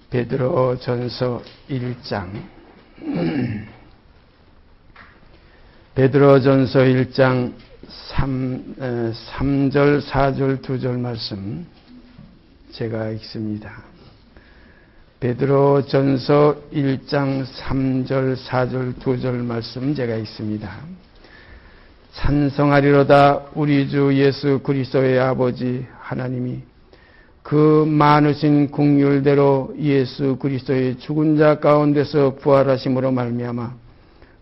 베드로전서 1장 베드로전서 1장 3절 4절 2절 말씀 제가 읽습니다. 베드로전서 1장 3절 4절 2절 말씀 제가 읽습니다. 찬송하리로다 우리 주 예수 그리스도의 아버지 하나님이 그 많으신 긍휼대로 예수 그리스도의 죽은 자 가운데서 부활하심으로 말미암아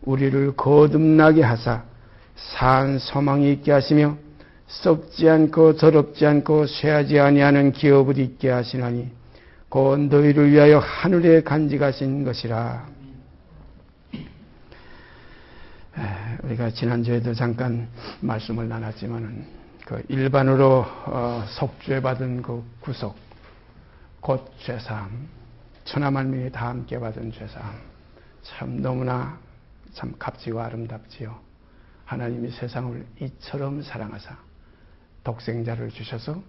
우리를 거듭나게 하사 산 소망이 있게 하시며 썩지 않고 더럽지 않고 쇠하지 아니하는 기업을 있게 하시나니 곧 너희를 위하여 하늘에 간직하신 것이라. 우리가 지난주에도 잠깐 말씀을 나눴지만은 그 일반으로 속죄받은 그 구속, 곧 죄사함, 천하만민이 다 함께 받은 죄사함, 참 너무나 참 값지고 아름답지요. 하나님이 세상을 이처럼 사랑하사 독생자를 주셔서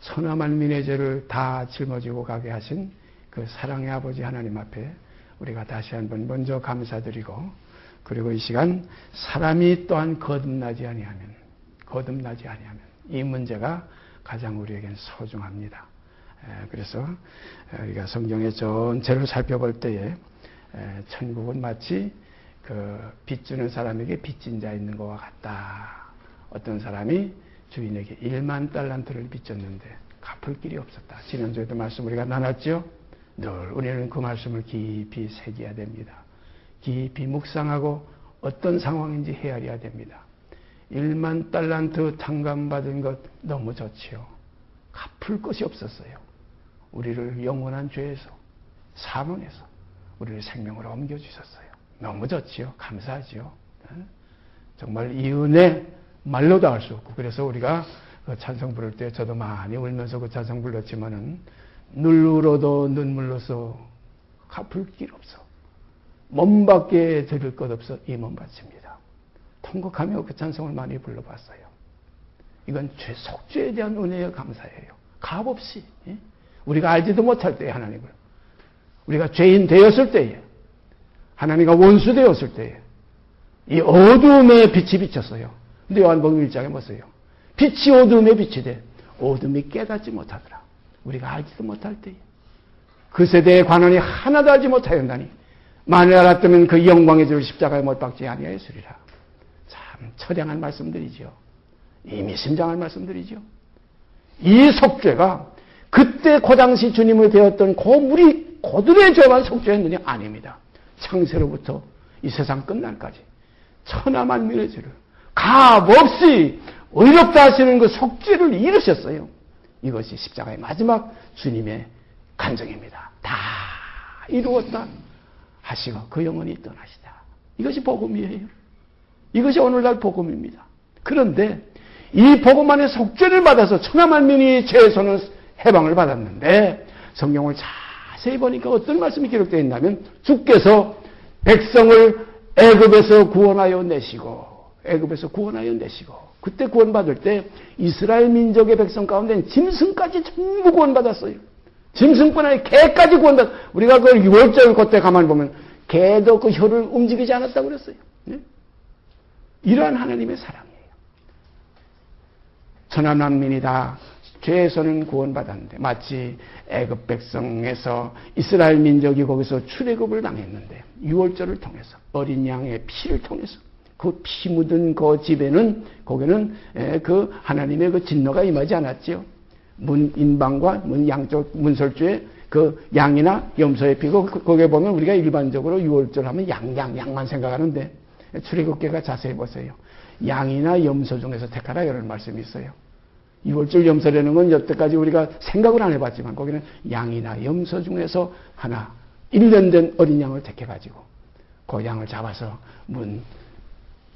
천하만민의 죄를 다 짊어지고 가게 하신 그 사랑의 아버지 하나님 앞에 우리가 다시 한번 먼저 감사드리고, 그리고 이 시간 사람이 또한 거듭나지 아니하면 이 문제가 가장 우리에겐 소중합니다. 그래서 우리가 성경의 전체를 살펴볼 때에 천국은 마치 그 빚주는 사람에게 빚진 자 있는 것과 같다. 어떤 사람이 주인에게 1만 달란트를 빚졌는데 갚을 길이 없었다. 지난주에도 말씀 우리가 나눴죠. 늘 우리는 그 말씀을 깊이 새겨야 됩니다. 깊이 묵상하고 어떤 상황인지 헤아려야 됩니다. 1만 달란트 탕감받은 것 너무 좋지요. 갚을 것이 없었어요. 우리를 영원한 죄에서, 사망에서 우리를 생명으로 옮겨주셨어요. 너무 좋지요. 감사하지요. 정말 이 은혜 말로도 알 수 없고, 그래서 우리가 그 찬송 부를 때 저도 많이 울면서 그 찬송 불렀지만은 눈으로도 눈물로서 갚을 길 없어. 몸밖에 드릴 것 없어 이 몸 바칩니다. 통곡하며 그 찬송을 많이 불러봤어요. 이건 속죄에 대한 은혜에 감사해요. 값없이 우리가 알지도 못할 때에 하나님을, 우리가 죄인 되었을 때에, 하나님과 원수 되었을 때에 이 어둠에 빛이 비쳤어요. 근데 요한복음 1장에 뭐세요? 빛이 어둠에 빛이 돼 어둠이 깨닫지 못하더라. 우리가 알지도 못할 때에 그 세대의 관원이 하나도 알지 못하였나니 만일 알았다면 그 영광의 주를 십자가에 못 박지 아니하였으리라. 참 처량한 말씀들이죠. 의미심장한 말씀들이죠. 이 속죄가 그때 그 당시 주님을 되었던 우리 고들의 죄만 속죄했느냐? 아닙니다. 창세로부터 이 세상 끝날까지 천하만민의 죄를 값없이 의롭다 하시는 그 속죄를 이루셨어요. 이것이 십자가의 마지막 주님의 간증입니다. 다 이루었다 하시고 그 영혼이 떠나시다. 이것이 복음이에요. 이것이 오늘날 복음입니다. 그런데 이 복음 안에 속죄를 받아서 천하만민이 죄에서는 해방을 받았는데, 성경을 자세히 보니까 어떤 말씀이 기록되어 있냐면 주께서 백성을 애굽에서 구원하여 내시고 그때 구원받을 때 이스라엘 민족의 백성 가운데 짐승까지 전부 구원받았어요. 짐승뿐 아니라 개까지 구원받았어요. 우리가 그 6월절 그때 가만히 보면 개도 그 혀를 움직이지 않았다고 그랬어요. 네? 이러한 하나님의 사랑이에요. 천하만민이 다 죄에서는 구원받았는데, 마치 애굽 백성에서 이스라엘 민족이 거기서 출애굽을 당했는데 6월절을 통해서 어린 양의 피를 통해서 그 피 묻은 그 집에는 거기는 그 하나님의 그 진노가 임하지 않았지요. 문 인방과 문 양쪽 문설주에 그 양이나 염소의 피고, 거기에 보면 우리가 일반적으로 6월절 하면 양만 생각하는데 출애굽기가 자세히 보세요. 양이나 염소 중에서 택하라 이런 말씀이 있어요. 6월절 염소라는 건 여태까지 우리가 생각을 안 해봤지만 거기는 양이나 염소 중에서 하나 1년 된 어린 양을 택해가지고 그 양을 잡아서 문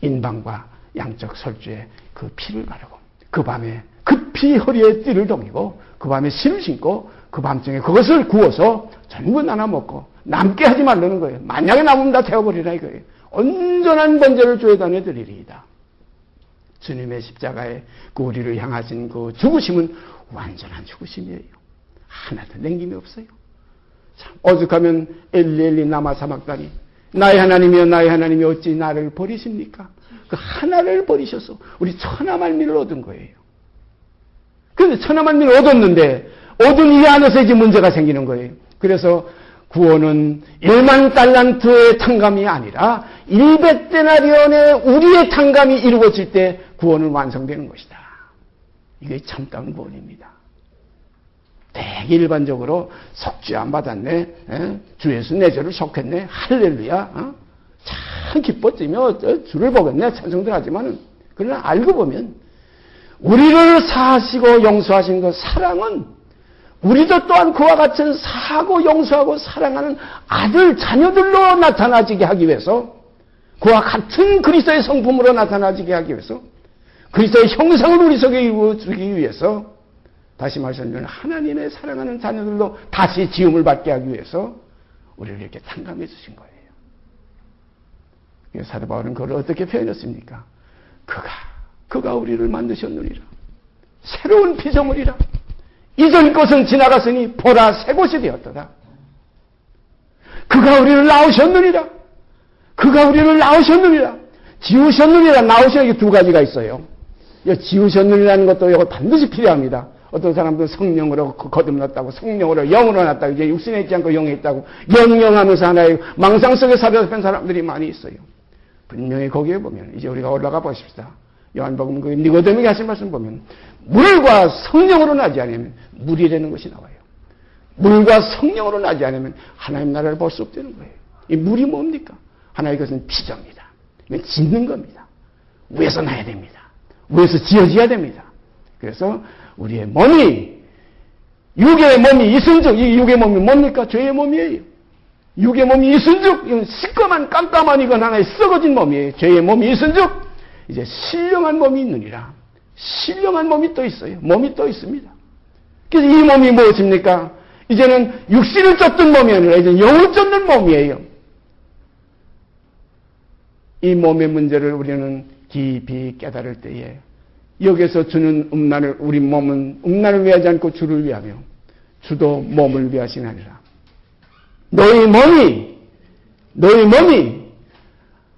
인방과 양쪽 설주에 그 피를 바르고 그 밤에 급히 허리에 띠를 동이고 그 밤에 신을 신고 그 밤중에 그것을 구워서 전부 나눠 먹고 남게 하지 말라는 거예요. 만약에 남으면 다 태워버리라 이거예요. 온전한 번제를 주에 단에 드리리이다. 주님의 십자가에 그 우리를 향하신 그 죽으심은 완전한 죽으심이에요. 하나도 냉김이 없어요. 참 오죽하면 엘리 나마 사막다니 나의 하나님이여 나의 하나님이 어찌 나를 버리십니까? 그 하나를 버리셔서 우리 천하만민을 얻은 거예요. 그런데 천하만민을 얻었는데 얻은 이 안에서 이제 문제가 생기는 거예요. 그래서 구원은 1만 달란트의 탕감이 아니라 100데나리온의 우리의 탕감이 이루어질 때 구원은 완성되는 것이다. 이게 참다운 구원입니다. 되게 일반적으로 속죄 안 받았네, 주 예수 내 죄를 속했네, 할렐루야, 참 기뻤으며 주를 보겠네 찬송들 하지만은 그러나 알고 보면 우리를 사하시고 용서하신 그 사랑은 우리도 또한 그와 같은 사하고 용서하고 사랑하는 아들 자녀들로 나타나지게 하기 위해서 그와 같은 그리스도의 성품으로 나타나지게 하기 위해서 그리스도의 형상을 우리 속에 이루어주기 위해서 다시 말씀드리면 하나님의 사랑하는 자녀들로 다시 지음을 받게 하기 위해서 우리를 이렇게 탕감해 주신 거예요. 사도 바울은 그걸 어떻게 표현했습니까? 그가 우리를 만드셨느니라. 새로운 피조물이라. 이전 것은 지나갔으니 보라 새 것이 되었도다. 그가 우리를 낳으셨느니라. 그가 우리를 낳으셨느니라. 지우셨느니라. 낳으셨느니라. 이게 두 가지가 있어요. 지우셨느니라는 것도 이거 반드시 필요합니다. 어떤 사람들은 성령으로 거듭났다고, 성령으로 영으로 났다고, 이제 육신에 있지 않고 영에 있다고, 영영하면서 하나의 망상 속에 살아온 사람들이 많이 있어요. 분명히 거기에 보면, 이제 우리가 올라가 보십시다. 요한복음 그 니고데모에게 하신 말씀 보면, 물과 성령으로 나지 않으면 물이라는 것이 나와요. 물과 성령으로 나지 않으면 하나님 나라를 볼 수 없다는 거예요. 이 물이 뭡니까? 하나의 것은 피조입니다. 이건 짓는 겁니다. 위에서 나야 됩니다. 위에서 지어져야 됩니다. 그래서 우리의 몸이, 육의 몸이 이순죽, 이 육의 몸이 뭡니까? 죄의 몸이에요. 육의 몸이 이순죽, 이건 시꺼먼 깜깜한 이건 하나의 썩어진 몸이에요. 죄의 몸이 이순죽, 이제 신령한 몸이 있느니라. 신령한 몸이 또 있어요. 몸이 또 있습니다. 그래서 이 몸이 무엇입니까? 이제는 육신을 쫓던 몸이 아니라 이제 영을 쫓는 몸이에요. 이 몸의 문제를 우리는 깊이 깨달을 때에 여기서 주는 음란을, 우리 몸은 음란을 위하지 않고 주를 위하며 주도 몸을 위하시나니라. 너희 몸이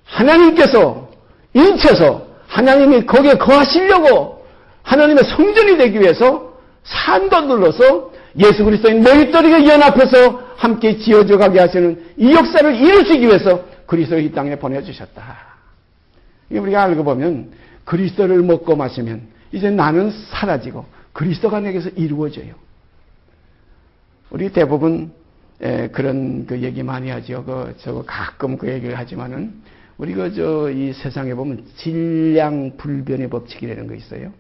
하나님께서 인쳐서 하나님이 거기에 거하시려고 하나님의 성전이 되기 위해서 산도 눌러서 예수 그리스도인 너희들에게 연합해서 함께 지어져 가게 하시는 이 역사를 이루시기 위해서 그리스도를 이 땅에 보내주셨다. 이게 우리가 알고 보면 그리스도를 먹고 마시면 이제 나는 사라지고 그리스도가 내게서 이루어져요. 우리 대부분 그런 그 얘기 많이 하죠. 저거 가끔 그 얘기를 하지만은 우리 이 세상에 보면 질량 불변의 법칙이라는 거 있어요.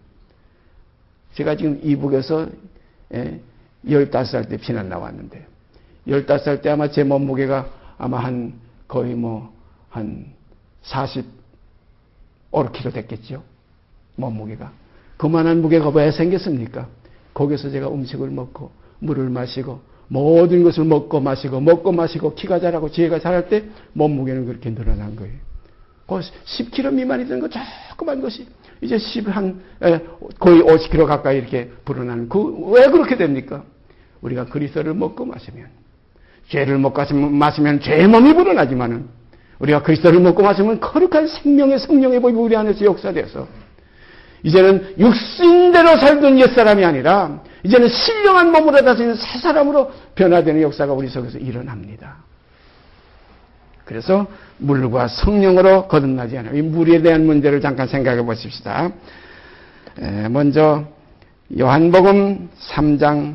제가 지금 이북에서 15살 때 피난 나왔는데 15살 때 아마 제 몸무게가 아마 거의 한 45kg 됐겠죠. 몸무게가. 그만한 무게가 왜 생겼습니까? 거기서 제가 음식을 먹고 물을 마시고 모든 것을 먹고 마시고 키가 자라고 지혜가 자랄 때 몸무게는 그렇게 늘어난 거예요. 그 10kg 미만이 되는 거 조그만 것이 이제 거의 50kg 가까이 이렇게 불어나는 왜 그렇게 됩니까? 우리가 그리스도를 먹고 마시면 죄를 먹고 마시면 죄의 몸이 불어나지만은 우리가 그리스도를 먹고 마시면 거룩한 생명의 성령의 법이 우리 안에서 역사돼서 이제는 육신대로 살던 옛사람이 아니라 이제는 신령한 몸으로 다스리는 새 사람으로 변화되는 역사가 우리 속에서 일어납니다. 그래서 물과 성령으로 거듭나지 않아요. 이 물에 대한 문제를 잠깐 생각해 보십시다. 먼저 요한복음 3장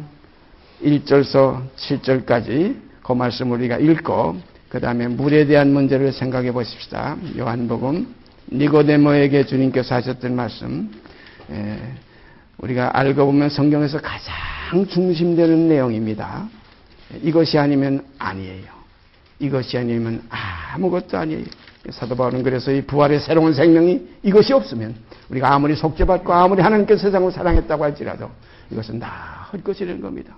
1절서 7절까지 그 말씀을 우리가 읽고 그 다음에 물에 대한 문제를 생각해 보십시다. 요한복음 니고데모에게 주님께서 하셨던 말씀, 우리가 알고 보면 성경에서 가장 중심되는 내용입니다. 이것이 아니면 아니에요. 이것이 아니면 아무것도 아니에요. 사도 바울은 그래서 이 부활의 새로운 생명이 이것이 없으면 우리가 아무리 속죄받고 아무리 하나님께서 세상을 사랑했다고 할지라도 이것은 다 헛것이라는 겁니다.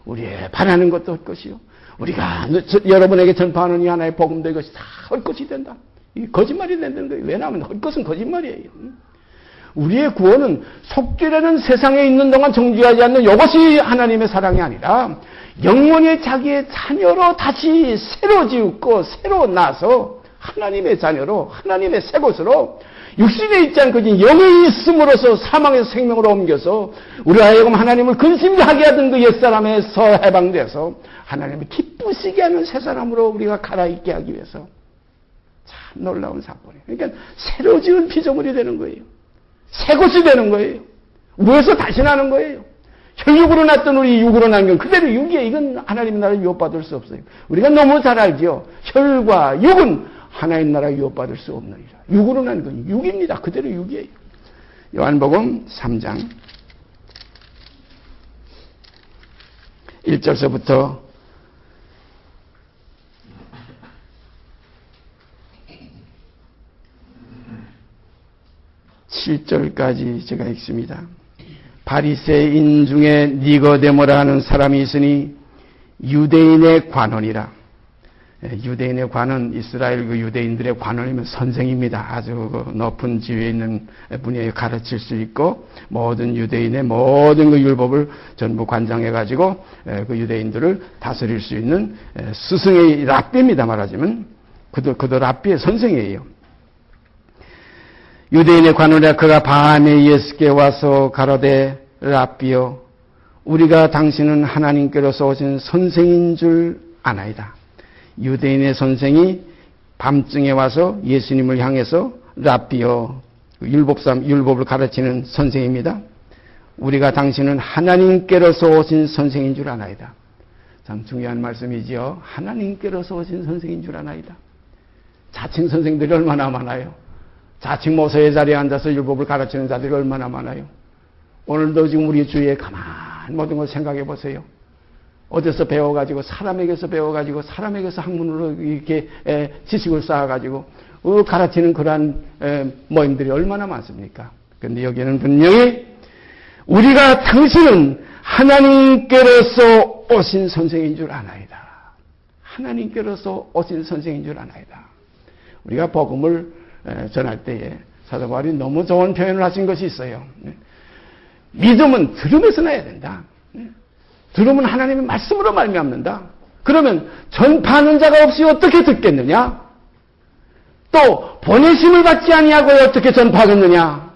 우리의 바라는 것도 헛것이요. 우리가 여러분에게 전파하는 이 하나의 복음도 이것이 다 헛것이 된다. 이게 거짓말이 된다는 거예요. 왜냐하면 헛것은 거짓말이에요. 우리의 구원은 속죄라는 세상에 있는 동안 정죄하지 않는 이것이 하나님의 사랑이 아니라 영원히 자기의 자녀로 다시 새로 지었고 새로 나서 하나님의 자녀로 하나님의 새 곳으로 육신에 있지 않고 영에 있음으로써 사망에서 생명으로 옮겨서 우리 하여금 하나님을 근심하게 하던 그 옛사람에서 해방돼서 하나님을 기쁘시게 하는 새 사람으로 우리가 갈아입게 하기 위해서 참 놀라운 사건이에요. 그러니까 새로 지은 피조물이 되는 거예요. 새 곳이 되는 거예요. 무에서 다시 나는 거예요. 혈육으로 났던 우리 육으로 난 건 그대로 육이에요. 이건 하나님의 나라를 유업받을 수 없어요. 우리가 너무 잘 알죠. 혈과 육은 하나님 나라 유업받을 수 없느니라. 육으로 난 건 육입니다. 그대로 육이에요. 요한복음 3장 1절서부터 7절까지 제가 읽습니다. 바리새인 중에 니고데모라 하는 사람이 있으니 유대인의 관원이라. 유대인의 관원, 이스라엘 그 유대인들의 관원이면 선생입니다. 아주 높은 지위에 있는 분이 가르칠 수 있고 모든 유대인의 모든 그 율법을 전부 관장해가지고 그 유대인들을 다스릴 수 있는 스승의 랍비입니다. 말하자면 그도 랍비의 선생이에요. 유대인의 관원이라 그가 밤에 예수께 와서 가로되 랍비여 우리가 당신은 하나님께로서 오신 선생인 줄 아나이다. 유대인의 선생이 밤중에 와서 예수님을 향해서 랍비여 율법을 가르치는 선생입니다. 우리가 당신은 하나님께로서 오신 선생인 줄 아나이다. 참 중요한 말씀이지요. 하나님께로서 오신 선생인 줄 아나이다. 자칭 선생들이 얼마나 많아요. 자칭 모세의 자리에 앉아서 율법을 가르치는 자들이 얼마나 많아요. 오늘도 지금 우리 주위에 가만 모든 걸 생각해 보세요. 어디서 배워가지고 사람에게서 배워가지고 사람에게서 학문으로 이렇게 지식을 쌓아가지고 가르치는 그러한 모임들이 얼마나 많습니까? 그런데 여기는 분명히 우리가 당신은 하나님께로서 오신 선생인 줄 아나이다. 하나님께로서 오신 선생인 줄 아나이다. 우리가 복음을 전할 때에 사도 바울이 너무 좋은 표현을 하신 것이 있어요. 믿음은 들음에서 나야 된다. 들음은 하나님의 말씀으로 말미암는다. 그러면 전파하는 자가 없이 어떻게 듣겠느냐? 또 보내심을 받지 아니하고 어떻게 전파하겠느냐?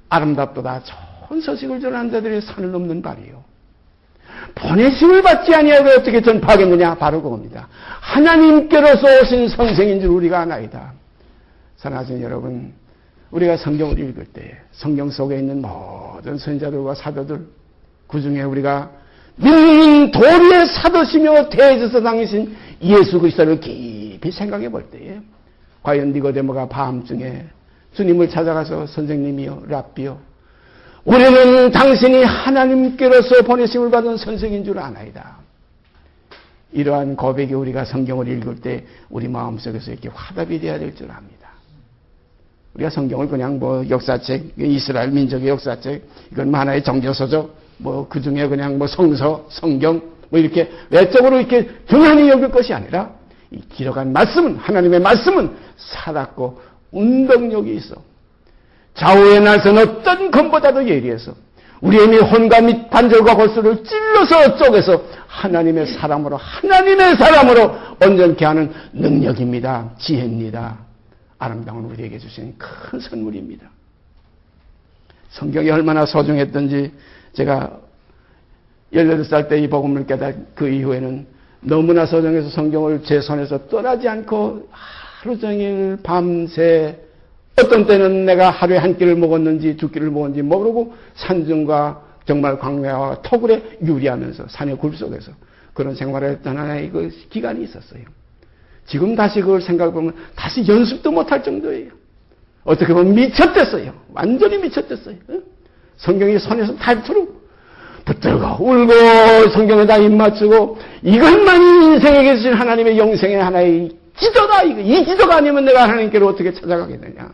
아름답도다. 좋은 소식을 전하는 자들이 산을 넘는 발이요. 보내심을 받지 아니하고 어떻게 전파하겠느냐? 바로 그겁니다. 하나님께로서 오신 선생인 줄 우리가 아나이다. 사랑하시는 여러분, 우리가 성경을 읽을 때 성경 속에 있는 모든 선지자들과 사도들 그 중에 우리가 믿는 도리의 사도시며 대제사장이신 예수 그리스도를 깊이 생각해 볼 때에 과연 니고데모가 밤중에 주님을 찾아가서 선생님이여 랍비여 우리는 당신이 하나님께로서 보내심을 받은 선생인 줄 아나이다. 이러한 고백이 우리가 성경을 읽을 때 우리 마음속에서 이렇게 화답이 되어야 될 줄 압니다. 우리가 성경을 그냥 역사책, 이스라엘 민족의 역사책, 이건 하나의 정교서적, 그 중에 그냥 성서, 성경, 이렇게 외적으로 이렇게 등한히 여길 것이 아니라, 이 기록한 말씀은, 하나님의 말씀은 살았고, 운동력이 있어. 좌우의 날선 어떤 검보다도 예리해서, 우리의 미 혼과 및 관절과 골수를 찔러서 쪼개서 하나님의 사람으로 온전케 하는 능력입니다. 지혜입니다. 아름다운 우리에게 주신 큰 선물입니다. 성경이 얼마나 소중했던지 제가 18살 때 이 복음을 깨달은 그 이후에는 너무나 소중해서 성경을 제 손에서 떠나지 않고 하루 종일 밤새 어떤 때는 내가 하루에 한 끼를 먹었는지 두 끼를 먹었는지 모르고 산중과 정말 광야와 토굴에 유리하면서 산의 굴속에서 그런 생활을 했던 하나의 그 기간이 있었어요. 지금 다시 그걸 생각해보면 다시 연습도 못할 정도예요. 어떻게 보면 미쳤댔어요. 완전히 미쳤댔어요. 성경이 손에서 닳도록 붙들고 울고 성경에 다 입맞추고 이것만이 인생에게 주신 하나님의 영생의 하나의 지도다. 이 지도가 아니면 내가 하나님께로 어떻게 찾아가겠느냐.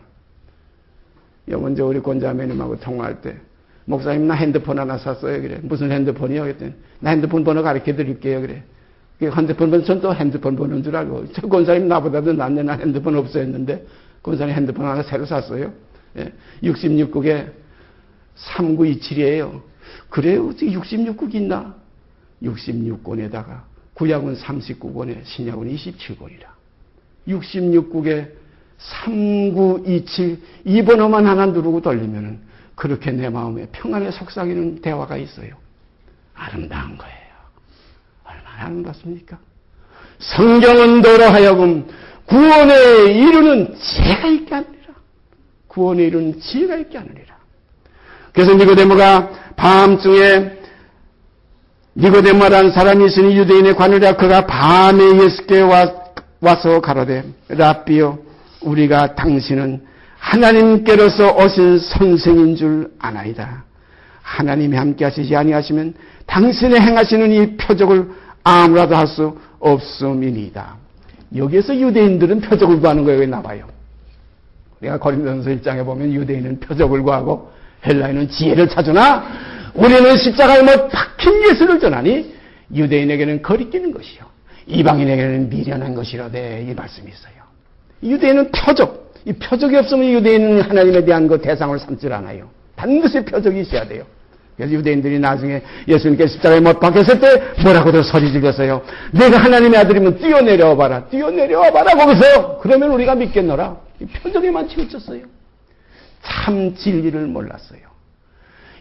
먼저 우리 권자매님하고 통화할 때 목사님 나 핸드폰 하나 샀어요. 그래. 무슨 핸드폰이요? 그랬더니 나 핸드폰 번호 가르쳐 드릴게요. 그래. 핸드폰 번호 전 또 핸드폰 번호인 줄 알고 저 권사님 나보다도 낫네. 나 핸드폰 없어 했는데 권사님 핸드폰 하나 새로 샀어요. 66국에 3927이에요. 그래요? 66국 있나? 66권에다가 구약은 39권에 신약은 27권이라. 66국에 3927 이 번호만 하나 누르고 돌리면은 그렇게 내 마음에 평안에 속삭이는 대화가 있어요. 아름다운 거예요. 얼마나 아름답습니까? 성경은 너로 하여금 구원에 이르는 지혜가 있게 하느니라. 구원에 이르는 지혜가 있게 하느니라. 그래서 니고데모가 밤중에 니고데모라는 사람이 있으니 유대인의 관우라. 그가 밤에 예수께 와서 가로되 랍비여 우리가 당신은 하나님께로서 오신 선생인 줄 아나이다. 하나님이 함께 하시지 아니하시면 당신의 행하시는 이 표적을 아무라도 할 수 없음이니이다. 여기에서 유대인들은 표적을 구하는 거예요. 나봐요. 우리가 고린도전서 1장에 보면 유대인은 표적을 구하고 헬라인은 지혜를 찾으나 우리는 십자가에 못 박힌 예수를 전하니 유대인에게는 거리끼는 것이요 이방인에게는 미련한 것이라되 이 말씀이 있어요. 유대인은 표적, 이 표적이 없으면 유대인은 하나님에 대한 그 대상을 삼질 않아요. 반드시 표적이 있어야 돼요. 그래서 유대인들이 나중에 예수님께 십자가에 못 박혔을 때 뭐라고들 소리 질렀어요. 내가 하나님의 아들이면 뛰어내려와 봐라. 뛰어내려와 봐라 거기서. 그러면 우리가 믿겠노라. 이 표적에만 치우쳤어요. 참 진리를 몰랐어요.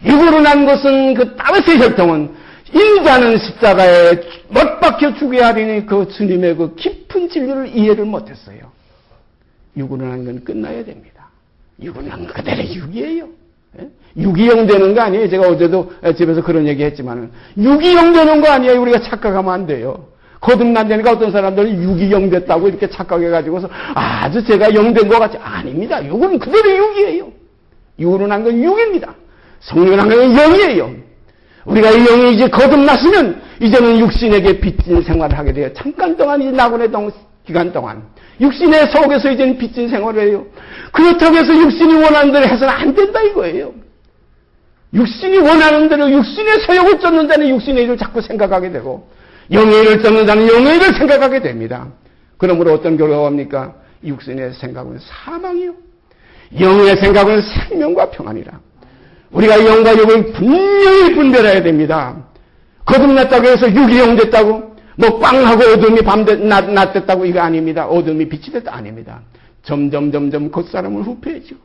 육으로 난 것은 그 다윗의 혈통은 인자는 십자가에 못 박혀 죽여야 하리니 그 주님의 그 깊은 진리를 이해를 못했어요. 육으로 난 건 끝나야 됩니다. 육으로 난 건 그대로 육이에요. 유기용 되는 거 아니에요. 제가 어제도 집에서 그런 얘기 했지만은 유기용 되는 거 아니에요. 우리가 착각하면 안 돼요. 거듭난다니까 어떤 사람들은 유기용 됐다고 이렇게 착각해가지고서 아주 제가 영 된 것 같이 아닙니다. 육은 그대로 육이에요. 육으로 난 건 육입니다. 성령으로 난 건 영이에요. 우리가 이 영이 이제 거듭났으면 이제는 육신에게 빚진 생활을 하게 돼요. 잠깐 동안 이 낙원의 기간 동안 육신의 속에서 이제는 빚진 생활을 해요. 그렇다고 해서 육신이 원하는 대로 해서는 안 된다 이거예요. 육신이 원하는 대로 육신의 소욕을 쫓는 자는 육신의 일을 자꾸 생각하게 되고 영의 일을 쫓는 자는 영의 일을 생각하게 됩니다. 그러므로 어떤 결과가 옵니까? 육신의 생각은 사망이요. 영의 생각은 생명과 평안이라. 우리가 영과 육을 분명히 분별해야 됩니다. 거듭났다고 해서 육이 영 됐다고 뭐 빵하고 어둠이 낮 됐다고 이거 아닙니다. 어둠이 빛이 됐다 아닙니다. 점점 겉사람은 후패해지고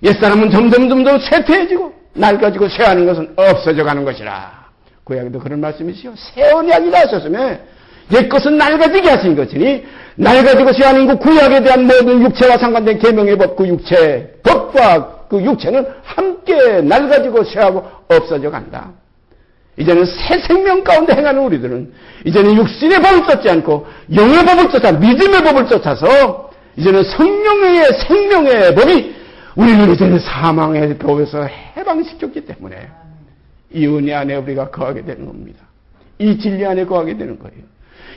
옛사람은 점점 쇠퇴해지고 낡아지고 쇠하는 것은 없어져 가는 것이라. 구약에도 그런 말씀이시요. 새 언약이라 하셨으며 옛것은 낡아지게 하신 것이니 낡아지고 쇠하는 그 구약에 대한 모든 육체와 상관된 계명의 법, 그 육체 법과 그 육체는 함께 낡아지고 쇠하고 없어져 간다. 이제는 새 생명 가운데 행하는 우리들은 이제는 육신의 법을 쫓지 않고 영의 법을 쫓아 믿음의 법을 쫓아서 이제는 성령의 생명의 법이 우리를 이제는 사망의 법에서 해방시켰기 때문에 이 은혜 안에 우리가 거하게 되는 겁니다. 이 진리 안에 거하게 되는 거예요.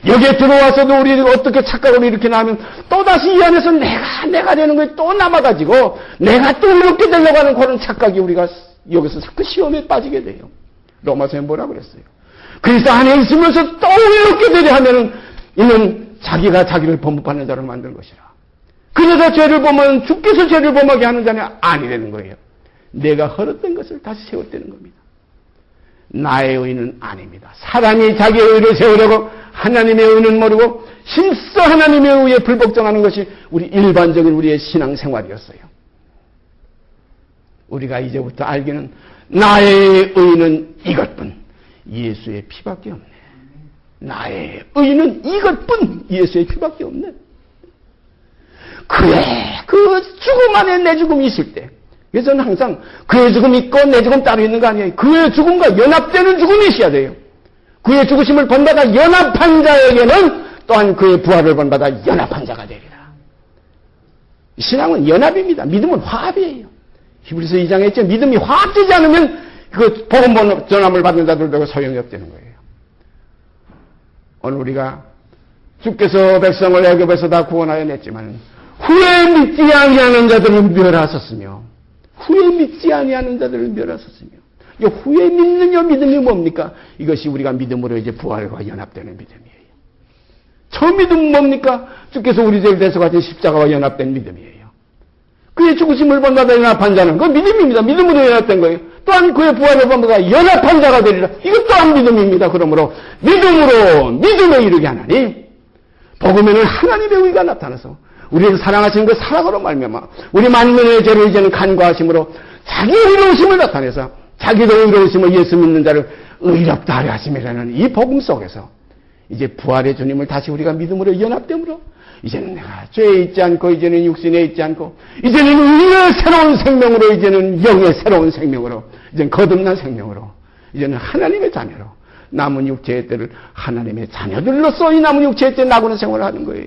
여기에 들어와서도 우리가 어떻게 착각을 이렇게 나면 또다시 이 안에서 내가 되는 거에 또 남아가지고 내가 또 이렇게 되려고 하는 그런 착각이 우리가 여기서 자꾸 시험에 빠지게 돼요. 로마서에 뭐라 그랬어요? 그리스도 안에 있으면서 또 이렇게 되려 하면은 이는 자기가 자기를 범법하는 자로 만든 것이라. 그래서 죄를 범하면 주께서 죄를 범하게 하는 자는 아니 되는 거예요. 내가 헐었던 것을 다시 세웠다는 겁니다. 나의 의는 아닙니다. 사람이 자기의 의를 세우려고 하나님의 의는 모르고 힘써 하나님의 의에 불복종하는 것이 우리 일반적인 우리의 신앙생활이었어요. 우리가 이제부터 알기는 나의 의는 이것뿐 예수의 피밖에 없네. 나의 의는 이것뿐 예수의 피밖에 없네. 그의 그 죽음 안에 내 죽음이 있을 때, 그래서 저는 항상 그의 죽음 있고 내 죽음 따로 있는 거 아니에요. 그의 죽음과 연합되는 죽음이 있어야 돼요. 그의 죽으심을 본받아 연합한 자에게는 또한 그의 부활을 본받아 연합한 자가 되리라. 신앙은 연합입니다. 믿음은 화합이에요. 히브리서 2장에 있죠. 믿음이 화합되지 않으면 그 복음 전함을 받는 자들도 소용이 없다는 거예요. 오늘 우리가 주께서 백성을 애굽에서 다 구원하여 냈지만 후에 믿지 아니하는 자들을 멸하셨으며 후에 믿지 아니하는 자들을 멸하셨으며 후에 믿느냐 믿음이 뭡니까? 이것이 우리가 믿음으로 이제 부활과 연합되는 믿음이에요. 처음 믿음은 뭡니까? 주께서 우리 죄를 대속하신 십자가와 연합된 믿음이에요. 그의 죽으심을 본받아 연합한 자는 그 믿음입니다. 믿음으로 연합된 거예요. 또한 그의 부활을 범하가 연합한 자가 되리라. 이것 또한 믿음입니다. 그러므로 믿음으로 믿음에 이르게 하나니 복음에는 하나님의 의가 나타나서 우리를 사랑하시는 그 사랑으로 말미암아 우리 만민의 죄를 이제는 간과하심으로 자기 의로우심을 나타내서 자기도 의로우심을 예수 믿는 자를 의롭다 하려 하심이라는 이 복음 속에서 이제 부활의 주님을 다시 우리가 믿음으로 연합됨으로 이제는 내가 죄에 있지 않고 이제는 육신에 있지 않고 이제는 의의 새로운 생명으로 이제는 영의 새로운 생명으로 이제는 거듭난 생명으로 이제는 하나님의 자녀로 남은 육체의 때를 하나님의 자녀들로서 이 남은 육체의 때 나그네 생활을 하는 거예요.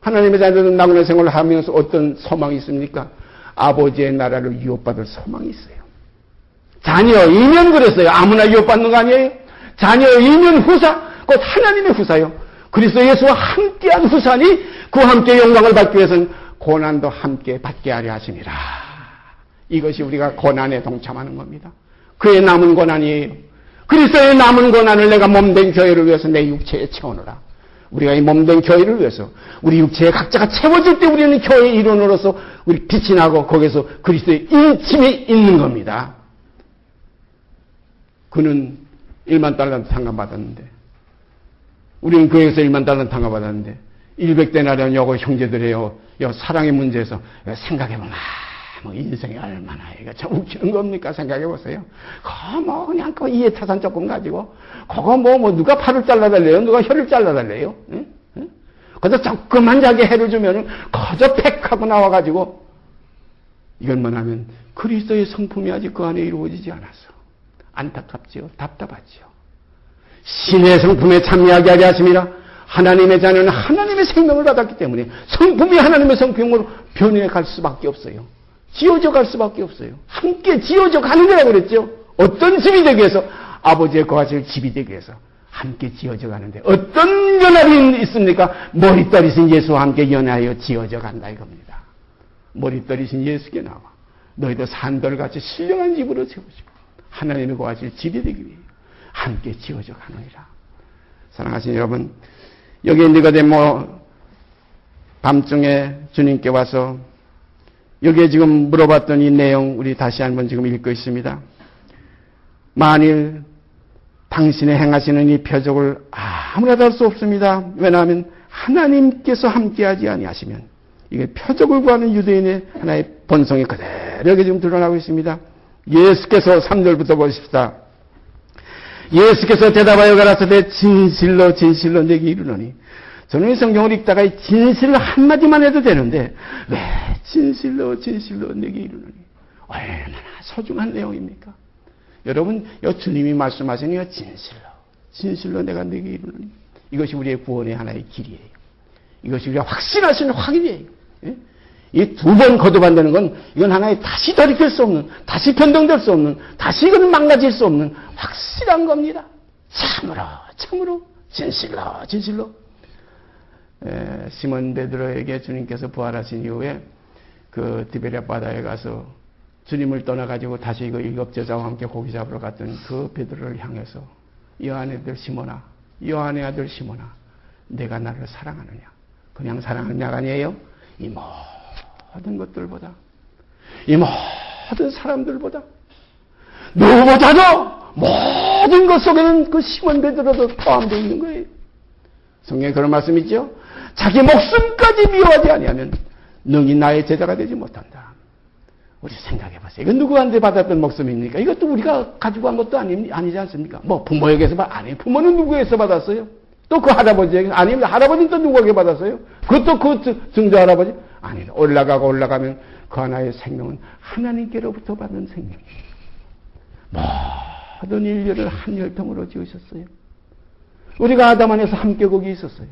하나님의 자녀들은 나그네 생활을 하면서 어떤 소망이 있습니까? 아버지의 나라를 유업받을 소망이 있어요. 자녀이면 그랬어요. 아무나 유업받는 거 아니에요? 자녀이면 후사, 곧 하나님의 후사요. 그리스도 예수와 함께한 후사니 그 함께 영광을 받기 위해서는 고난도 함께 받게 하려 하심이라. 이것이 우리가 고난에 동참하는 겁니다. 그의 남은 고난이에요. 그리스도의 남은 고난을 내가 몸된 교회를 위해서 내 육체에 채워놓으라. 우리가 이 몸된 교회를 위해서 우리 육체의 각자가 채워질 때 우리는 교회의 일원으로서 우리 빛이 나고 거기서 그리스도의 인침이 있는 겁니다. 그는 1만 달러 상감받았는데 우리는 교회에서 1만 달러 상감받았는데 100데나리온 요거 형제들이요 사랑의 문제에서 생각해보면 인생이 얼마나 이거 참 웃기는 겁니까? 생각해보세요. 뭐 그냥 그 이해타산 조금 가지고 그거 뭐 누가 팔을 잘라달래요? 누가 혀를 잘라달래요? 응? 응? 그저 조금만 자기 해를 주면은 거저 팩하고 나와가지고 이건 뭐냐면 그리스도의 성품이 아직 그 안에 이루어지지 않아서 안타깝지요. 답답하지요. 신의 성품에 참여하게 하게 하심이라. 하나님의 자녀는 하나님의 생명을 받았기 때문에 성품이 하나님의 성품으로 변해갈 수밖에 없어요. 지어져 갈 수밖에 없어요. 함께 지어져 가는 거라고 그랬죠. 어떤 집이 되기 위해서 아버지의 거하실 집이 되기 위해서 함께 지어져 가는데 어떤 연합이 있습니까? 머리떨이신 예수와 함께 연하여 지어져 간다 이겁니다. 머리떨이신 예수께 나와 너희도 산돌같이 신령한 집으로 세우시고 하나님의 거하실 집이 되기 위해 함께 지어져 가느니라. 사랑하시는 여러분, 여기 니고데모 밤중에 주님께 와서 여기에 지금 물어봤던 이 내용 우리 다시 한번 지금 읽고 있습니다. 만일 당신의 행하시는 이 표적을 아무나도 할 수 없습니다. 왜냐하면 하나님께서 함께하지 아니하시면 이게 표적을 구하는 유대인의 하나의 본성이 그대로 여기 지금 드러나고 있습니다. 예수께서 3절부터 보십시다. 예수께서 대답하여 가라사대 진실로 진실로 내게 이르노니 저는 이 성경을 읽다가 이 진실을 한마디만 해도 되는데 왜 진실로 진실로 내게 이르노니 얼마나 소중한 내용입니까? 여러분 주님이 말씀하시는 이 진실로 진실로 내가 내게 이르노니 이것이 우리의 구원의 하나의 길이에요. 이것이 우리가 확신하시는 확인이에요. 예? 이 두 번 거듭한다는 건 이건 하나의 다시 돌이킬 수 없는 다시 변동될 수 없는 다시 이건 망가질 수 없는 확실한 겁니다. 참으로 진실로 시몬 베드로에게 주님께서 부활하신 이후에 그 디베랴 바다에 가서 주님을 떠나가지고 다시 그 일곱 제자와 함께 고기 잡으러 갔던 그 베드로를 향해서 요한의 아들 시몬아 요한의 아들 시몬아 내가 나를 사랑하느냐 그냥 사랑하느냐가 아니에요. 이 모든 것들보다 이 모든 사람들보다 누구보다도 모든 것 속에는 그 시몬 베드로도 포함되어 있는 거예요. 성경에 그런 말씀 있죠. 자기 목숨까지 미워하지 아니하면 능히 나의 제자가 되지 못한다. 우리 생각해 보세요. 이건 누구한테 받았던 목숨입니까? 이것도 우리가 가지고 간 것도 아니지 않습니까? 뭐 부모에게서 아니 부모는 누구에게서 받았어요? 또 그 할아버지에게 아닙니다. 할아버지는 또 누구에게 받았어요? 그것도 그 증조 할아버지 아니다. 올라가면 그 하나의 생명은 하나님께로부터 받는 생명이에요. 모든 인류를 한 혈통으로 지으셨어요. 우리가 아담 안에서 함께 거기 있었어요.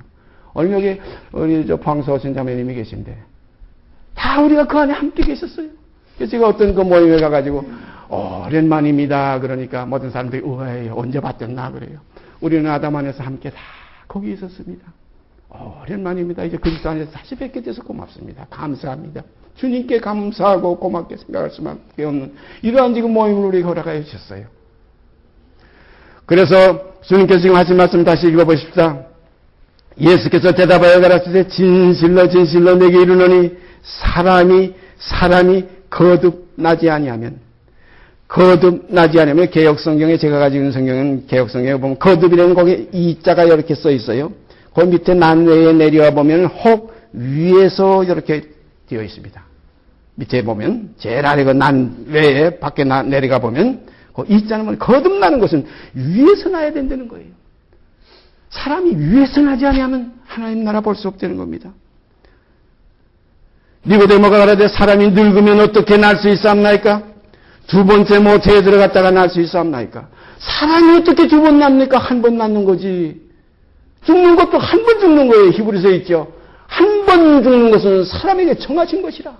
얼마 여기 우리 방서하신 자매님이 계신데 다 우리가 그 안에 함께 계셨어요. 그래서 제가 어떤 그 모임에 가가지고 오랜만입니다. 그러니까 모든 사람들이 우와해요. 언제 봤댔나 그래요. 우리는 아담 안에서 함께 다 거기 있었습니다. 오랜만입니다. 이제 그리스도 안에서 다시 뵙게 돼서 고맙습니다. 감사합니다. 주님께 감사하고 고맙게 생각할 수밖에 없는 이러한 지금 모임을 우리 허락하여 주셨어요. 그래서 주님께서 지금 하신 말씀 다시 읽어보십시다. 예수께서 대답하여 가라사대 진실로 진실로 내게 이르노니 사람이 거듭나지 아니하면 거듭나지 않으면 개혁성경에 제가 가지고 있는 성경은 개혁성경에 보면 거듭이라는 거기에 이자가 이렇게 써 있어요. 그 밑에 난외에 내려와 보면 혹 위에서 이렇게 되어 있습니다. 밑에 보면 제일 아래 그 난외에 밖에 내려가 보면 그 이자는 거듭나는 것은 위에서 나야 된다는 거예요. 사람이 위에서 나지 아니하면 하나님 나라 볼 수 없다는 겁니다. 니고데모가 가라되 사람이 늙으면 어떻게 날 수 있사옵나이까? 두 번째 모태에 들어갔다가 날 수 있사옵나이까? 사람이 어떻게 두 번 납니까? 한 번 낳는 거지. 죽는 것도 한 번 죽는 거예요. 히브리서에 있죠. 한 번 죽는 것은 사람에게 정하신 것이라.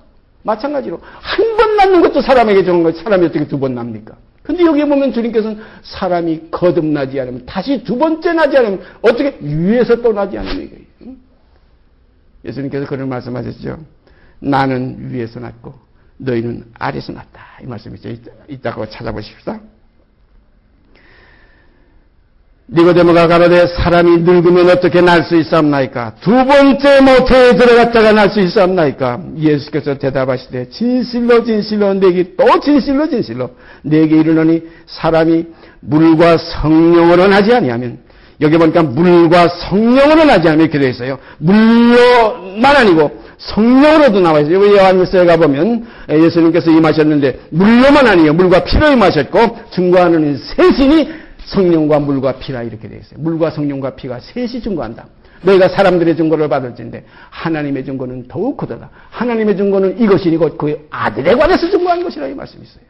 마찬가지로 한 번 낳는 것도 사람에게 정한 것. 사람이 어떻게 두 번 납니까? 근데 여기에 보면 주님께서는 사람이 거듭나지 않으면, 다시 두 번째 나지 않으면 어떻게 위에서 또 나지 않으면 이거예요. 예수님께서 그런 말씀하셨죠. 나는 위에서 났고 너희는 아래에서 났다. 이 말씀이죠. 이따가 찾아보십시다. 니고데모가 가로되 사람이 늙으면 어떻게 날 수 있사옵나이까? 두 번째 모태에 들어갔다가 날 수 있사옵나이까? 예수께서 대답하시되 진실로 진실로 내게 또 진실로 진실로 내게 이르노니 사람이 물과 성령으로 나지 아니하면, 여기 보니까 물과 성령으로 나지 않으면 이렇게 되어 있어요. 물로만 아니고 성령으로도 나와 있어요. 여기 요한일서에 가보면 예수님께서 임하셨는데 물로만 아니에요. 물과 피로 임하셨고 증거하는 셋이니 성령과 물과 피라 이렇게 되어 있어요. 물과 성령과 피가 셋이 증거한다. 너희가 사람들의 증거를 받을진데 하나님의 증거는 더욱 크도다. 하나님의 증거는 이것이니 곧 그의 아들에 관해서 증거하는 것이라 이 말씀이 있어요.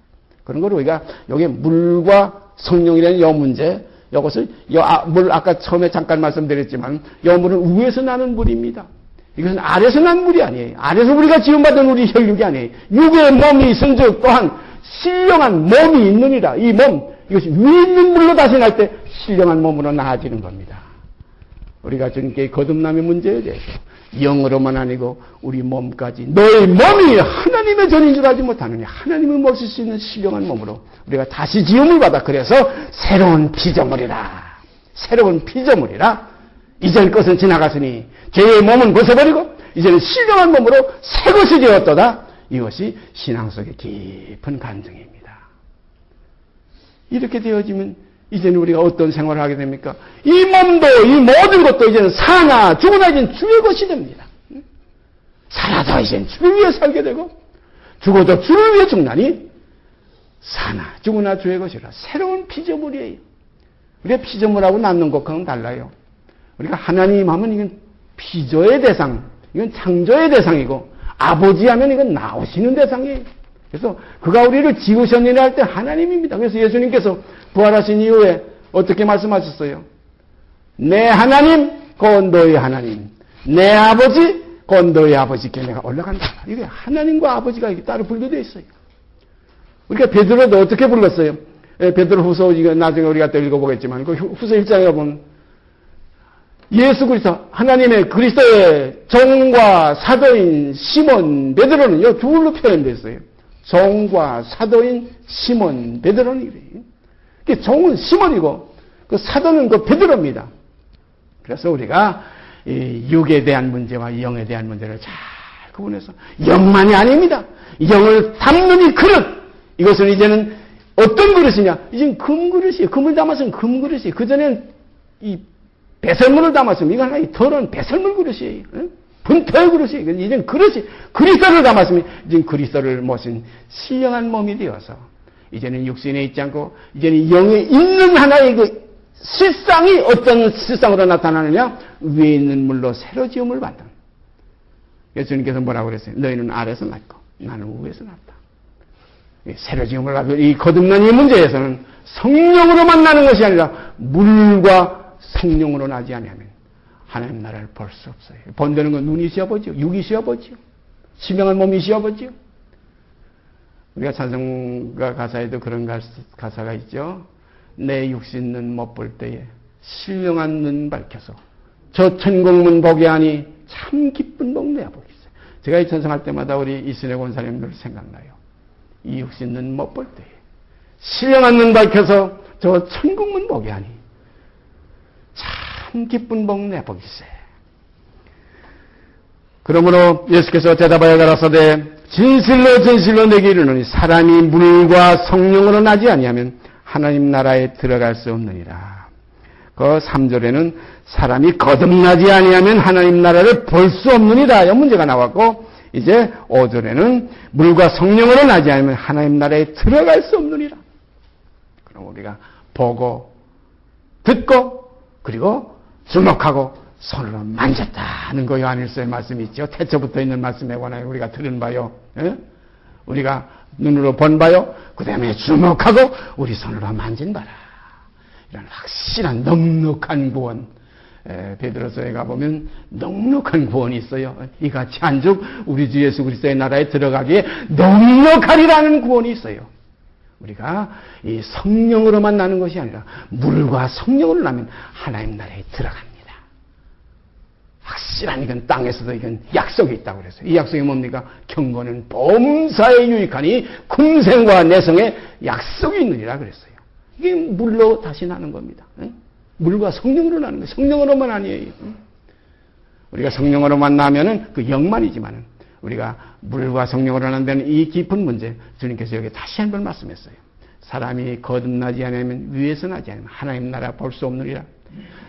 그런 걸 우리가 여기 물과 성령이라는 여 문제, 이것을 물 아까 처음에 잠깐 말씀드렸지만 여 물은 위에서 나는 물입니다. 이것은 아래에서 난 물이 아니에요. 아래에서 우리가 지음받은 우리 혈육이 아니에요. 육의 몸이 있은즉 또한 신령한 몸이 있느니라. 이 몸, 이것이 위에 있는 물로 다시 날 때 신령한 몸으로 나아지는 겁니다. 우리가 주님께 거듭남의 문제에 대해서 영으로만 아니고 우리 몸까지 너의 몸이 하나님의 전인 줄 알지 못하느냐. 하나님을 모실 수 있는 신령한 몸으로 우리가 다시 지음을 받아. 그래서 새로운 피조물이라. 새로운 피조물이라. 이전 것은 지나갔으니 죄의 몸은 벗어버리고 이제는 신령한 몸으로 새 것이 되었도다. 이것이 신앙 속의 깊은 간증입니다. 이렇게 되어지면 이제는 우리가 어떤 생활을 하게 됩니까? 이 몸도 이 모든 것도 이제는 사나 죽으나 이제는 주의 것이 됩니다. 살아도 이제는 주를 위해 살게 되고 죽어도 주를 위해 죽나니 사나 죽으나 주의 것이라. 새로운 피조물이에요. 우리가 피조물하고 낳는 것과는 달라요. 우리가 하나님 하면 이건 피조의 대상, 이건 창조의 대상이고 아버지 하면 이건 나오시는 대상이에요. 그래서 그가 우리를 지으셨느냐 할 때 하나님입니다. 그래서 예수님께서 부활하신 이후에 어떻게 말씀하셨어요? 내 하나님, 곧 너의 하나님. 내 아버지, 곧 너의 아버지께 내가 올라간다. 이게 하나님과 아버지가 이렇게 따로 분류되어 있어요. 우리가 베드로도 어떻게 불렀어요? 베드로 후서, 이거 나중에 우리가 또 읽어보겠지만, 그 후서 1장에 보면, 예수 그리스도, 하나님의 그리스도의 종과 사도인 시몬 베드로는 이 둘로 표현되어 있어요. 종과 사도인 시몬 베드로는 이래요. 종은 시몬이고 그 사도는 그 베드로입니다. 그래서 우리가 이 육에 대한 문제와 영에 대한 문제를 잘 구분해서 영만이 아닙니다. 영을 담는 이 그릇, 이것은 이제는 어떤 그릇이냐? 이제는 금그릇이에요. 금을 담았으면 금그릇이에요. 그전에는 이 배설물을 담았으면 이건 하나의 더러운 배설물 그릇이에요. 분토의 그릇이에요. 이제는 그릇이 그리스도를 담았으면 이제는 그리스도를 모신 신령한 몸이 되어서 이제는 육신에 있지 않고 이제는 영에 있는 하나의 그 실상이 어떤 실상으로 나타나느냐? 위에 있는 물로 새로 지음을 받는. 예수님께서 뭐라고 그랬어요? 너희는 아래에서 났고 나는 위에서 났다. 새로 지음을 받는 이 거듭난 이 문제에서는 성령으로 만나는 것이 아니라 물과 성령으로 나지 아니하면 하나님 나라를 볼 수 없어요. 본다는 건 눈이 시어보죠. 육이 시어보죠. 신명한 몸이 시어보죠. 우리가 찬송가 가사에도 그런 가사가 있죠. 내 육신 눈 못 볼 때에 신령한 눈 밝혀서 저 천국문 보게 하니 참 기쁜 복 내야 보겠어요. 제가 이 찬송할 때마다 우리 이순애 권사님들 생각나요. 이 육신 눈 못 볼 때에 신령한 눈 밝혀서 저 천국문 보게 하니 참 기쁜 복 내 보기세. 그러므로 예수께서 대답하여 가라사대 진실로 진실로 내게 이르노니 사람이 물과 성령으로 나지 아니하면 하나님 나라에 들어갈 수 없느니라. 그 3절에는 사람이 거듭나지 아니하면 하나님 나라를 볼 수 없느니라. 이 문제가 나왔고, 이제 5절에는 물과 성령으로 나지 않으면 하나님 나라에 들어갈 수 없느니라. 그럼 우리가 보고 듣고 그리고 주목하고 손으로 만졌다는 거 요한일서의 말씀이 있죠. 태초부터 있는 말씀에 관하여 우리가 들은 바요. 예? 우리가 눈으로 본 바요. 그 다음에 주목하고 우리 손으로 만진 바라. 이런 확실한 넉넉한 구원. 베드로서에 가보면 넉넉한 구원이 있어요. 이같이 한즉 우리 주 예수 그리스도의 나라에 들어가기에 넉넉하리라는 구원이 있어요. 우리가 이 성령으로만 나는 것이 아니라 물과 성령으로 나면 하나님 나라에 들어갑니다. 확실한 이건 땅에서도 이건 약속이 있다고 그랬어요. 이 약속이 뭡니까? 경건은 범사에 유익하니 kum생과 내성에 약속이 있느니라 그랬어요. 이게 물로 다시 나는 겁니다. 물과 성령으로 나는 거예요. 성령으로만 아니에요. 우리가 성령으로만 나면은 그 영만이지만은 우리가 물과 성령으로 난다는 이 깊은 문제 주님께서 여기 다시 한번 말씀했어요. 사람이 거듭나지 않으면 위에서 나지 않으면 하나님 나라 볼 수 없느니라.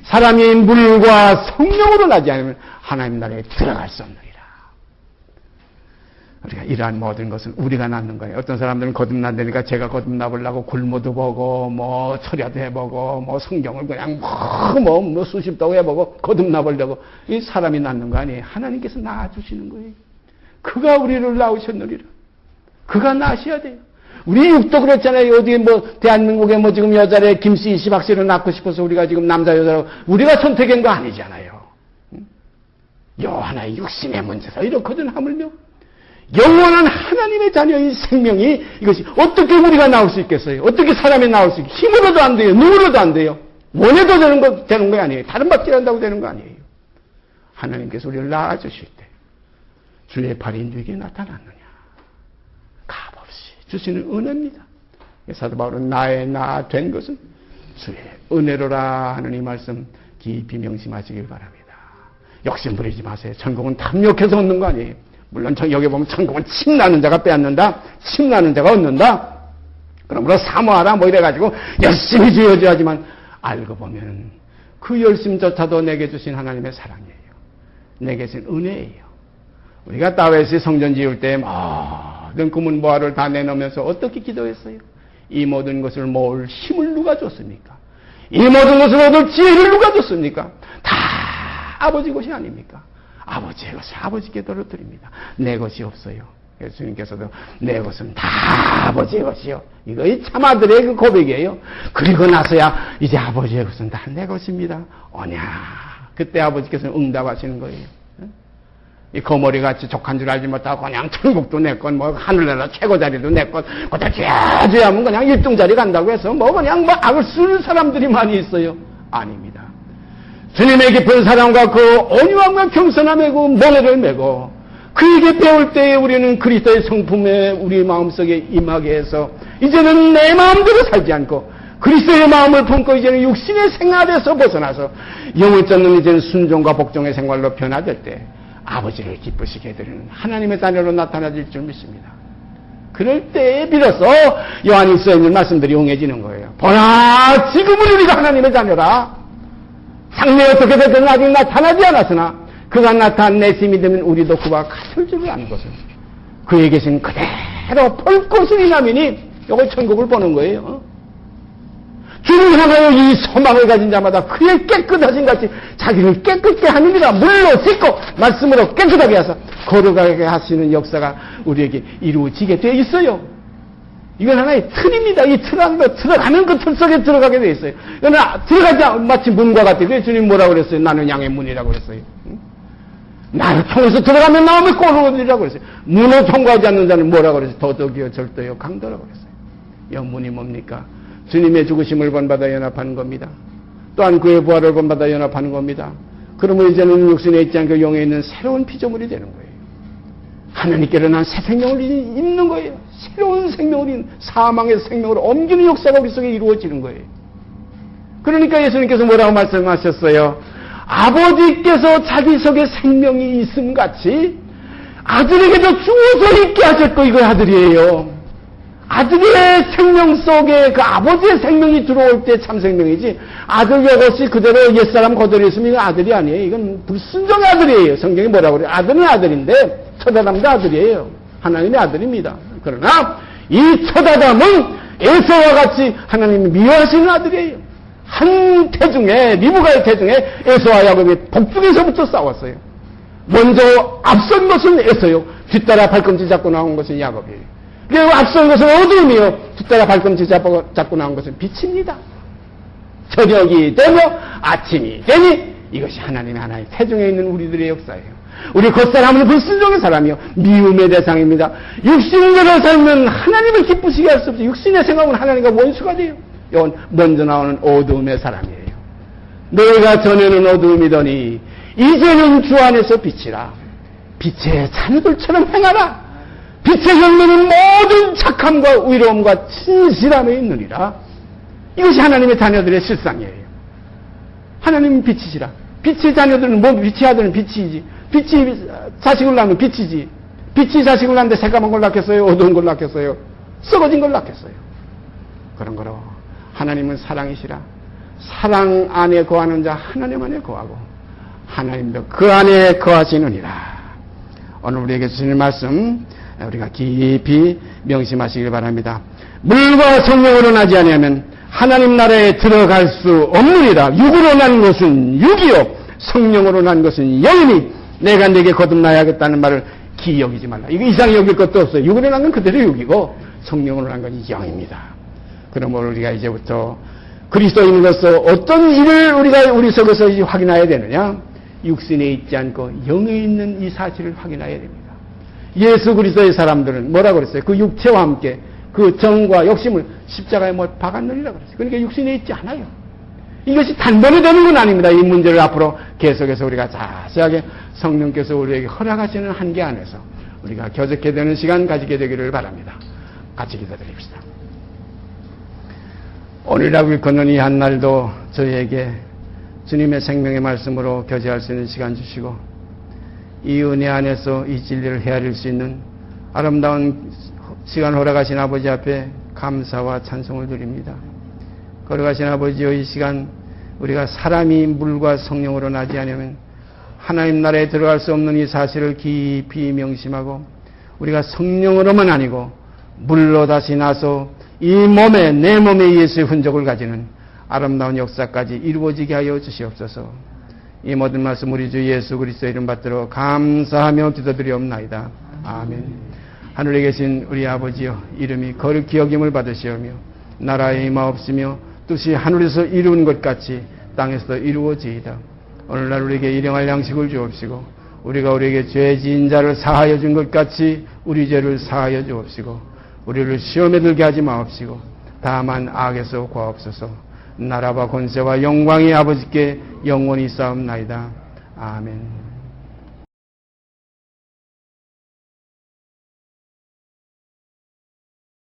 사람이 물과 성령으로 나지 않으면 하나님 나라에 들어갈 수 없느니라. 우리가 이러한 모든 것은 우리가 낳는 거예요. 어떤 사람들은 거듭난다니까 제가 거듭나 보려고 굴무도 보고 뭐 철야도 해보고 뭐 성경을 그냥 뭐 수십도 해보고 거듭나 보려고. 이 사람이 낳는 거 아니에요. 하나님께서 낳아주시는 거예요. 그가 우리를 낳으셨느니라. 그가 낳으셔야 돼요. 우리 육도 그렇잖아요. 어디 뭐 대한민국에 뭐 지금 여자를 김씨 이시박씨를 낳고 싶어서 우리가 지금 남자 여자로 우리가 선택한 거 아니잖아요. 요 하나의 육신의 문제다. 이렇거든 하물며 영원한 하나님의 자녀의 생명이 이것이 어떻게 우리가 나올 수 있겠어요? 어떻게 사람이 나올 수 있겠어요? 힘으로도 안 돼요. 눈으로도 안 돼요. 원해도 되는 거 아니에요. 다른 박질한다고 되는 거 아니에요. 하나님께서 우리를 낳아주실 때 주의 팔이 누구에게 나타났느냐? 값없이 주시는 은혜입니다. 사도 바울은 나의 나 된 것은 주의 은혜로라 하는 이 말씀 깊이 명심하시길 바랍니다. 욕심 부리지 마세요. 천국은 탐욕해서 얻는 거 아니에요. 물론 여기 보면 천국은 침나는 자가 빼앗는다. 침나는 자가 얻는다. 그러므로 사모하라 뭐 이래가지고 열심히 지어줘야지만 알고 보면 그 열심조차도 내게 주신 하나님의 사랑이에요. 내게 주신 은혜예요. 우리가 다윗이 성전 지을 때 모든 금은 보화를 다 내놓으면서 어떻게 기도했어요? 이 모든 것을 모을 힘을 누가 줬습니까? 이 모든 것을 얻을 지혜를 누가 줬습니까? 다 아버지 것이 아닙니까? 아버지의 것을 아버지께 돌려드립니다. 내 것이 없어요. 예수님께서도 내 것은 다 아버지의 것이요. 이거 이 참아들의 그 고백이에요. 그리고 나서야 이제 아버지의 것은 다 내 것입니다. 오냐. 그때 아버지께서는 응답하시는 거예요. 이 거머리같이 족한 줄 알지 못하고 그냥 천국도 내 것, 뭐 하늘나라 최고 자리도 내 것, 그때 죄죄 하면 그냥 1등자리 간다고 해서 뭐 그냥 뭐 악을 쓸 사람들이 많이 있어요. 아닙니다. 주님의 깊은 사랑과 그 온유함과 겸손함의 그 mon혜를 메고 그에게 배울 때에 우리는 그리스도의 성품에 우리 마음속에 임하게 해서 이제는 내 마음대로 살지 않고 그리스도의 마음을 품고 이제는 육신의 생활에서 벗어나서 영을 쫓는 이제는 순종과 복종의 생활로 변화될 때 아버지를 기쁘시게 해드리는 하나님의 자녀로 나타나질 줄 믿습니다. 그럴 때에 비로소 요한일서에 있는 말씀들이 응해지는 거예요. 보라 지금은 우리가 하나님의 자녀라. 장래 어떻게 되든 아직 나타나지 않았으나 그가 나타내심이 되면 우리도 그와 같을 줄을 아는 것은 그에 계신 그대로 볼 것을 인하미니 이걸 천국을 보는 거예요. 주님 하나의 이 소망을 가진 자마다 그의 깨끗하신 같이 자기를 깨끗게 하느니라. 물로 씻고 말씀으로 깨끗하게 하사 걸어가게 하시는 역사가 우리에게 이루어지게 되어 있어요. 이건 하나의 틀입니다. 이 틀 안에 들어가면 그 틀 속에 들어가게 되어 있어요. 그러나 들어가지 마치 문과 같아요. 그래서 주님 뭐라고 그랬어요? 나는 양의 문이라고 그랬어요. 나를 통해서 들어가면 나오면 꼴로들이라고 그랬어요. 문을 통과하지 않는 자는 뭐라고 그랬어요? 도덕이요 절도요 강도라고 그랬어요. 영문이 뭡니까? 주님의 죽으심을 본받아 연합하는 겁니다. 또한 그의 부활을 본받아 연합하는 겁니다. 그러면 이제는 육신에 있지 않고 영에 있는 새로운 피조물이 되는 거예요. 하나님께로 난 새 생명을 입는 거예요. 새로운 생명을 사망에서 생명으로 옮기는 역사가 우리 속에 이루어지는 거예요. 그러니까 예수님께서 뭐라고 말씀하셨어요? 아버지께서 자기 속에 생명이 있음 같이 아들에게도 주어서 있게 하셨고 이거 아들이에요. 아들의 생명 속에 그 아버지의 생명이 들어올 때 참 생명이지 아들 여것이 그대로 옛사람 거들이 있으면 이건 아들이 아니에요. 이건 불순종의 아들이에요. 성경이 뭐라고 그래요? 아들은 아들인데 첫 아담도 아들이에요. 하나님의 아들입니다. 그러나 이 첫 아담은 에서와 같이 하나님이 미워하시는 아들이에요. 한 태중에 리브가의 태중에 에서와 야곱이 복중에서부터 싸웠어요. 먼저 앞선 것은 에서요. 뒤따라 발꿈치 잡고 나온 것은 야곱이에요. 그리고 앞선 것은 어둠이요. 뒤따라 발꿈치 잡고 나온 것은 빛입니다. 저녁이 되며 아침이 되니 이것이 하나님의 태중에 있는 우리들의 역사예요. 우리 겉사람은 불순종의 사람이요. 미움의 대상입니다. 육신대로 살면 하나님을 기쁘시게 할 수 없어요. 육신의 생각은 하나님과 원수가 돼요. 이건 먼저 나오는 어두움의 사람이에요. 너희가 전에는 어두움이더니 이제는 주 안에서 빛이라. 빛의 자녀들처럼 행하라. 빛의 열매는 모든 착함과 의로움과 진실함에 있느니라. 이것이 하나님의 자녀들의 실상이에요. 하나님은 빛이시라. 빛의 자녀들은 빛의 아들은 빛이지. 빛이 자식을 낳으면 빛이지. 빛이 자식을 낳는데 새까만 걸 낳겠어요? 어두운 걸 낳겠어요? 썩어진 걸 낳겠어요? 그런 거로 하나님은 사랑이시라. 사랑 안에 거하는 자 하나님 안에 거하고 하나님도 그 안에 거하시느니라. 오늘 우리에게 주시는 말씀 우리가 깊이 명심하시길 바랍니다. 물과 성령으로 나지 아니하면 하나님 나라에 들어갈 수 없느니라. 육으로 난 것은 육이요 성령으로 난 것은 영이니 내가 네게 거듭나야겠다는 말을 기여기지 말라. 이거 이상 여길 것도 없어요. 육으로 난 건 그대로 육이고 성령으로 난 건 영입니다. 그러므로 우리가 이제부터 그리스도인으로서 어떤 일을 우리가 우리 속에서 확인해야 되느냐? 육신에 있지 않고 영에 있는 이 사실을 확인해야 됩니다. 예수 그리스도의 사람들은 뭐라고 그랬어요? 그 육체와 함께 그 정과 욕심을 십자가에 못 박았느니라 그랬어요. 그러니까 육신에 있지 않아요. 이것이 단번에 되는 건 아닙니다. 이 문제를 앞으로 계속해서 우리가 자세하게 성령께서 우리에게 허락하시는 한계 안에서 우리가 교제케 되는 시간 가지게 되기를 바랍니다. 같이 기도드립시다. 오늘이라고 걷는 이 한 날도 저희에게 주님의 생명의 말씀으로 교제할 수 있는 시간 주시고 이 은혜 안에서 이 진리를 헤아릴 수 있는 아름다운 시간 허락하신 아버지 앞에 감사와 찬송을 드립니다. 걸어가신 아버지여 이 시간 우리가 사람이 물과 성령으로 나지 않으면 하나님 나라에 들어갈 수 없는 이 사실을 깊이 명심하고 우리가 성령으로만 아니고 물로 다시 나서 이 몸에 내 몸에 예수의 흔적을 가지는 아름다운 역사까지 이루어지게 하여 주시옵소서. 이 모든 말씀 우리 주 예수 그리스도의 이름 받들어 감사하며 기도드리옵나이다. 아멘. 하늘에 계신 우리 아버지여 이름이 거룩히 여김을 받으시오며 나라에 임하옵시며 뜻이 하늘에서 이루는 것 같이 땅에서도 이루어지이다. 오늘날 우리에게 일용할 양식을 주옵시고 우리가 우리에게 죄 지은 자를 사하여 준 것 같이 우리 죄를 사하여 주옵시고 우리를 시험에 들게 하지 마옵시고 다만 악에서 구하옵소서. 나라와 권세와 영광이 아버지께 영원히 쌓옵나이다. 아멘.